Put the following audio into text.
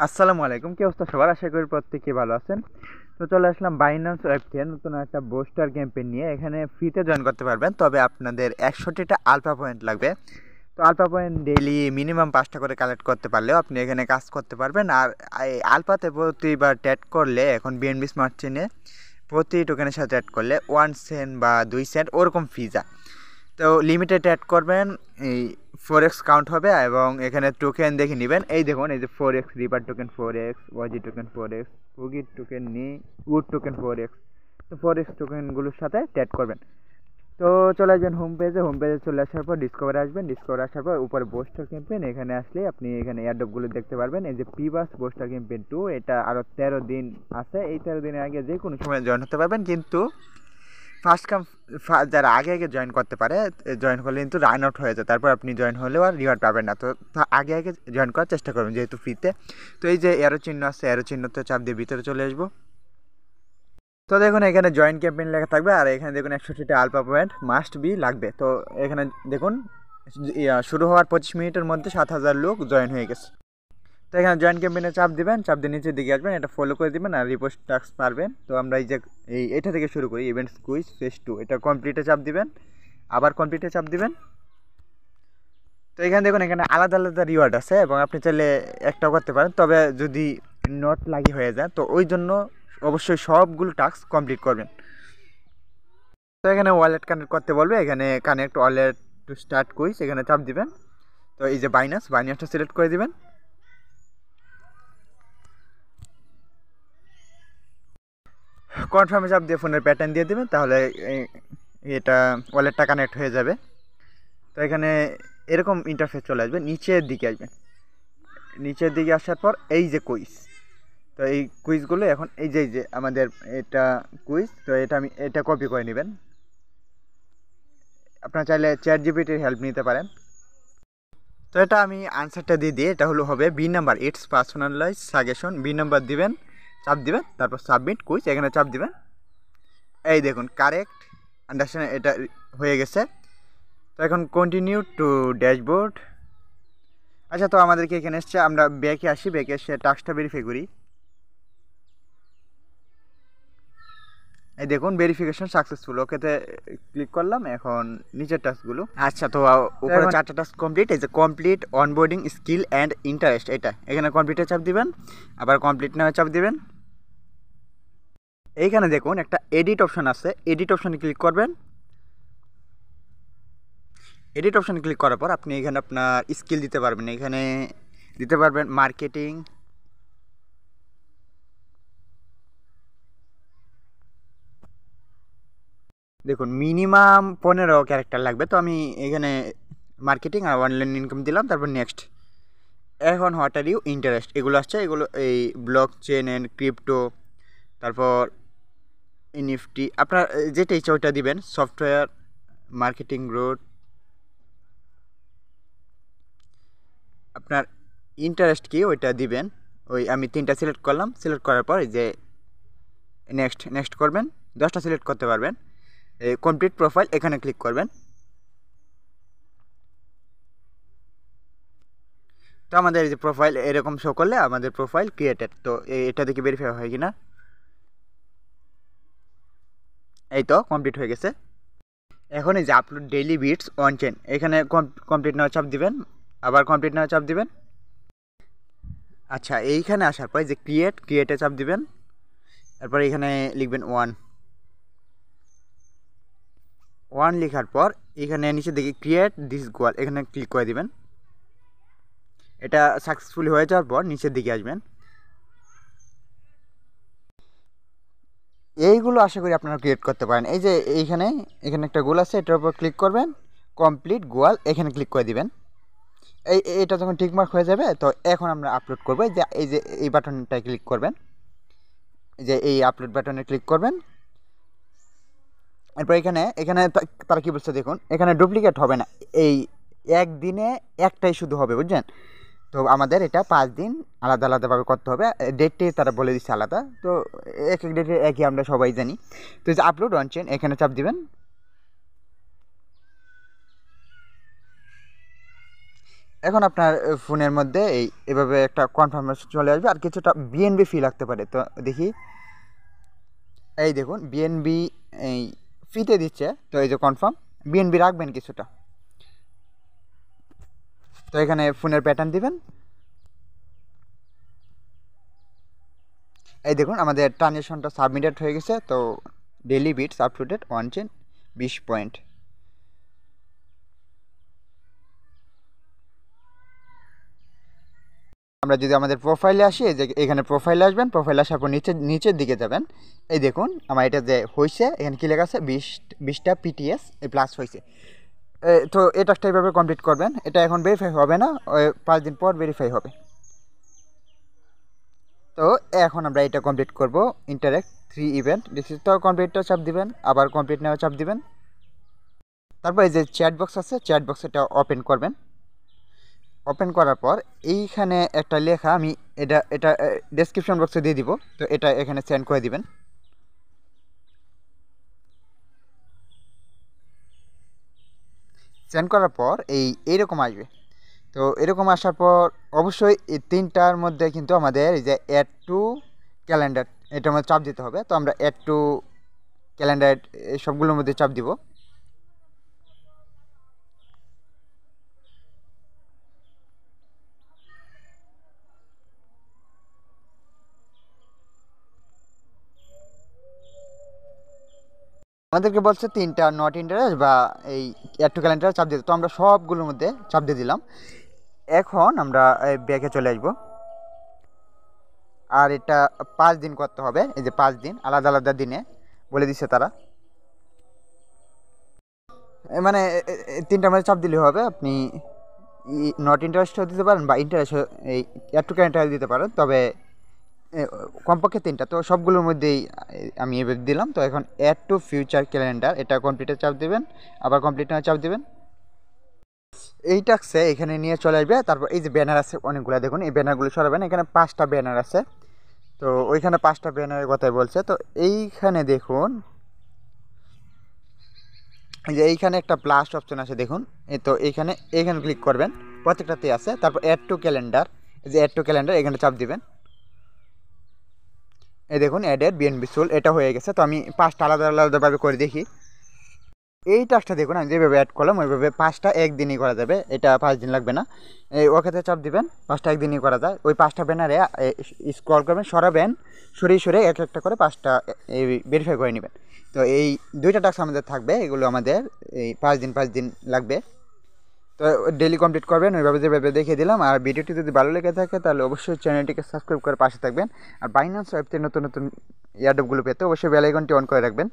আসসালামু আলাইকুম, কি অবস্থা সবার? আশা করি প্রত্যেকেই ভালো আছেন। তো চলে আসলাম বাইন্যান্স ওয়েব থেকে নতুন একটা বুস্টার ক্যাম্পেইন নিয়ে। এখানে ফ্রিতে জয়েন করতে পারবেন, তবে আপনাদের 100টা আলফা পয়েন্ট লাগবে। তো আলফা পয়েন্ট ডেইলি মিনিমাম 5টা করে কালেক্ট করতে পারলেও আপনি এখানে কাজ করতে পারবেন। আর এই আলফাতে প্রতিবার ট্রেড করলে এখন বিএনবি স্মার্ট চেনে প্রতি টোকেনের সাথে ট্রেড করলে 1 সেন্ট বা 2 সেন্ট ওরকম ফি যায়। তো লিমিটেড অ্যাড করবেন, এই 4x কাউন্ট হবে এবং এখানে টোকেন দেখে নেবেন। এই দেখুন, এই যে 4x রিপার টোকেন 4x, ওয়াজি টোকেন 4x, পুগি টোকেন নি, উড টোকেন 4x। তো 4x টোকেনগুলোর সাথে ট্যাগ করবেন। তো চলে আসবেন হোম পেজে। হোম পেজে চলে আসার পর ডিসকভারে আসবেন। ডিসকভারে আসার পর উপরে বোস্টার ক্যাম্পেইন, এখানে আসলে আপনি এখানে এয়ারড্রপগুলো দেখতে পারবেন। এই যে পিবাস বোস্টার ক্যাম্পেইন 2, এটা আরও 13 দিন আছে। এই 13 দিনের আগে যে কোনো সময় জয়েন হতে পারবেন, কিন্তু ফার্স্ট কাম যারা আগে আগে জয়েন করতে পারে, জয়েন করলে কিন্তু রান আউট হয়ে যায়, তারপর আপনি জয়েন হলেও আর রিওয়ার্ড পাবেন না। তো আগে আগে জয়েন করার চেষ্টা করবেন যেহেতু ফ্রিতে। তো এই যে এরো চিহ্ন আছে, এরো চিহ্নতে চাপ দিয়ে ভিতরে চলে আসবো। তো দেখুন এখানে জয়েন ক্যাম্পেইন লেখা থাকবে, আর এখানে দেখুন 100টা আলফা পয়েন্ট মাস্ট বি লাগবে। তো এখানে দেখুন শুরু হওয়ার 25 মিনিটের মধ্যে 7,000 লোক জয়েন হয়ে গেছে। তো এখানে জয়েন ক্যাম্পেইনে চাপ দিবেন, চাপ দিয়ে নিচের দিকে আসবেন, এটা ফলো করে দিবেন আর রিপোস্ট টাস্ক পারবেন। তো আমরা এই যে এটা থেকে শুরু করি, ইভেন্টস কুইজ ফেজ 2, এটা কমপ্লিটে চাপ দিবেন, আবার কমপ্লিটে চাপ দিবেন। তো এখানে দেখুন এখানে আলাদা আলাদা রিওয়ার্ড আছে এবং আপনি চাইলে একটাও করতে পারেন, তবে যদি নট লাগি হয়ে যায় তো ওই জন্য অবশ্যই সবগুলো টাস্ক কমপ্লিট করবেন। তো এখানে ওয়ালেট কানেক্ট করতে বলবে, এখানে connect wallet to start quiz, এখানে চাপ দিবেন। তো এই যে বাইনান্সটা সিলেক্ট করে দিবেন। কনফার্মে চাপ দিয়ে ফোনের প্যাটার্ন দিয়ে দেবেন, তাহলে এটা ওয়ালেটটা কানেক্ট হয়ে যাবে। তো এখানে এরকম ইন্টারফেস চলে আসবে, নিচের দিকে আসবেন। নিচের দিকে আসার পর এই যে কুইজ, তো এই কুইজগুলো এখন এই যে আমাদের এটা কুইজ, তো এটা কপি করে নেবেন। আপনারা চাইলে চ্যাট জিপিটির হেল্প নিতে পারেন। তো এটা আমি আনসারটা দিয়ে দিই, এটা হবে B number, it's personalize suggestion. B number দিবেন, চাপ দিবেন, তারপর সাবমিট কুইজ, এখানে চাপ দিবেন। এই দেখুন কারেক্ট আন্ডারস্ট্যান্ড, এটা হয়ে গেছে। তো এখন কন্টিনিউ টু ড্যাশবোর্ড। আচ্ছা, তো আমাদেরকে এখানে এসছে, আমরা ব্যাকে আসি, ব্যাকে এসে টাস্কটা ভেরিফাই করি। এই দেখুন ভেরিফিকেশন সাকসেসফুল, ওকেতে ক্লিক করলাম। এখন নিচের টাস্কগুলো, আচ্ছা তো উপরে 4টা টাস্ক কমপ্লিট। এই যে complete onboarding skill and interest, এটা এখানে কমপ্লিটে চাপ দিবেন, আবার কমপ্লিট নেওয়া চাপ দিবেন। এইখানে দেখুন একটা এডিট অপশন আছে, এডিট অপশনে ক্লিক করবেন। এডিট অপশনে ক্লিক করার পর আপনি এখানে আপনার স্কিল দিতে পারবেন, এখানে দিতে পারবেন মার্কেটিং, দেখুন মিনিমাম 15 ক্যারেক্টার লাগবে। তো আমি এখানে মার্কেটিং আর অনলাইন ইনকাম দিলাম, তারপর নেক্সট। এখন হোয়াট আর ইউ ইন্টারেস্ট এগুলো আসছে, এগুলো এই ব্লক চেন অ্যান্ড ক্রিপ্টো, তারপর এনএফটি, আপনার যেটা ইচ্ছা ওইটা দিবেন। সফটওয়্যার মার্কেটিং গ্রোথ, আপনার ইন্টারেস্ট কি ওইটা দিবেন। ওই আমি 3টা সিলেক্ট করলাম, সিলেক্ট করার পর এই যে নেক্সট করবেন, 10টা সিলেক্ট করতে পারবেন। এই কমপ্লিট প্রোফাইল এখানে ক্লিক করবেন। তো আমাদের এই যে প্রোফাইল এরকম শো করলে আমাদের প্রোফাইল ক্রিয়েটেড। তো এটা দেখে ভেরিফাই হয় কিনা, এই তো কমপ্লিট হয়ে গেছে। এখন এই যে upload daily bits on chain, এখানে কমপ্লিট নেওয়া চাপ দিবেন, আবার কমপ্লিট নেওয়া চাপ দিবেন। আচ্ছা, এইখানে আসার পর যে ক্রিয়েটে চাপ দিবেন, তারপর এখানে লিখবেন ওয়ান লেখার পর এখানে নিচে দেখি ক্রিয়েট দিস গোয়াল, এখানে ক্লিক করে দিবেন। এটা সাকসেসফুলি হয়ে যাওয়ার পর নিচের দিকে আসবেন। এইগুলো আশা করি আপনারা ক্রিয়েট করতে পারেন। এই যে এখানে একটা গোল আছে, এটার উপর ক্লিক করবেন, কমপ্লিট গোয়াল এখানে ক্লিক করে দিবেন। এটা যখন টিকমার্ক হয়ে যাবে, তো এখন আমরা আপলোড করবো। যে এই বাটনটায় ক্লিক করবেন, যে এই আপলোড বাটনে ক্লিক করবেন। এরপর এখানে তারা কি বলছে দেখুন, এখানে ডুপ্লিকেট হবে না, এই একদিনে একটাই শুধু হবে, বুঝছেন? তো আমাদের এটা 5 দিন আলাদা আলাদাভাবে করতে হবে, ডেটটি তারা বলে দিচ্ছে আলাদা। তো এক ডেটে একই আমরা সবাই জানি। তো এই যে আপলোড অন চেন এখানে চাপ দিবেন। এখন আপনার ফোনের মধ্যে এভাবে একটা কনফার্মেশন চলে আসবে, আর কিছুটা বিএনবি ফি লাগতে পারে। তো দেখি, এই দেখুন বিএনবি এই ফিতে দিচ্ছে। তো এই যে কনফার্ম, বিএনবি রাখবেন কিছুটা। তো এখানে ফোনের প্যাটার্ন দিবেন। এই দেখুন আমাদের ট্রানজ্যাকশনটা সাবমিটেড হয়ে গেছে। তো daily bits up to date 1 point. আমরা যদি আমাদের প্রোফাইলে আসি, এই যে এখানে প্রোফাইলে আসবেন, প্রোফাইলে আসার পর নিচের দিকে যাবেন। এই দেখুন আমার এটা যে হয়েছে, এখানে কী লেখা আছে, 20টা পিটিএস প্লাস হয়েছে। তো এই টাস্কটা এইভাবে কমপ্লিট করবেন। এটা এখন ভেরিফাই হবে না, 5 দিন পর ভেরিফাই হবে। তো এখন আমরা এটা কমপ্লিট করব, ইন্টারেক্ট 3 ইভেন্ট। তো কমপ্লিটটা চাপ দিবেন, আবার কমপ্লিট নেওয়া চাপ দিবেন। তারপর এই যে চ্যাট বক্স আছে, চ্যাট বক্স এটা ওপেন করবেন। ওপেন করার পর এইখানে একটা লেখা, আমি এটা ডেসক্রিপশন বক্সে দিয়ে দিব। তো এটা এখানে সেন্ড করে দিবেন। সেন্ড করার পর এইরকম আসবে। তো এরকম আসার পর অবশ্যই এই 3টার মধ্যে কিন্তু আমাদের এই যে অ্যাড টু ক্যালেন্ডার, এটার মধ্যে চাপ দিতে হবে। তো আমরা অ্যাড টু ক্যালেন্ডার এই সবগুলোর মধ্যে চাপ দিব। আমাদেরকে বলছে 3টা নট ইন্টারেস্ট বা এই অ্যাড টু ক্যালেন্ডার চাপ দিতে। তো আমরা সবগুলোর মধ্যে চাপ দিয়ে দিলাম। এখন আমরা ব্যাকে চলে আসবো। আর এটা 5 দিন করতে হবে। এই যে 5 দিন আলাদা আলাদা দিনে বলে দিচ্ছে তারা। মানে 3টার মধ্যে চাপ দিলে হবে। আপনি নট ইন্টারেস্টও দিতে পারেন বা ইন্টারেস্ট এই অ্যাড টু ক্যালেন্ডার দিতে পারেন, তবে কমপক্ষে 3টা। তো সবগুলোর মধ্যেই আমি এবার দিলাম। তো এখন অ্যাড টু ফিউচার ক্যালেন্ডার, এটা কমপ্লিটে চাপ দেবেন, আবার কমপ্লিট না চাপ দেবেন। এই টাক্সে এখানে নিয়ে চলে আসবে। তারপর এই যে ব্যানার আছে অনেকগুলো, দেখুন এই ব্যানারগুলো সরাবেন। এখানে 5টা ব্যানার আছে। তো ওইখানে 5টা ব্যানারের কথাই বলছে। তো এইখানে দেখুন, এই যে এইখানে একটা প্লাস অপশন আছে দেখুন। তো এইখানে ক্লিক করবেন, প্রত্যেকটাতেই আছে। তারপর অ্যাড টু ক্যালেন্ডার, এই যে অ্যাড টু ক্যালেন্ডার এখানে চাপ দিবেন। এই দেখুন অ্যাডেড বিএনবি সোল, এটা হয়ে গেছে। তো আমি 5টা আলাদা আলাদাভাবে করে দেখি। এই টাস্কটা দেখুন আমি যেভাবে অ্যাড করলাম ওইভাবে 5টা একদিনই করা যাবে। এটা 5 দিন লাগবে না। এই ওকেতে চাপ দিবেন, 5টা একদিনই করা যায়। ওই 5টা ব্যানারে স্ক্রল করবেন, সরাবেন, সরিয়ে এক একটা করে 5টা ভেরিফাই করে নেবেন। তো এই 2টা টাস্ক আমাদের থাকবে, এগুলো আমাদের এই 5 দিন লাগবে। তো ডেলি কমপ্লিট করবেন ওইভাবে যেভাবে দেখিয়ে দিলাম। আর ভিডিওটি যদি ভালো লেগে থাকে তাহলে অবশ্যই চ্যানেলটিকে সাবস্ক্রাইব করে পাশে থাকবেন। আর বাইন্যান্স ওয়েবতে নতুন নতুন এয়ারড্রপগুলো পেতে অবশ্যই বেল আইকনটি অন করে রাখবেন।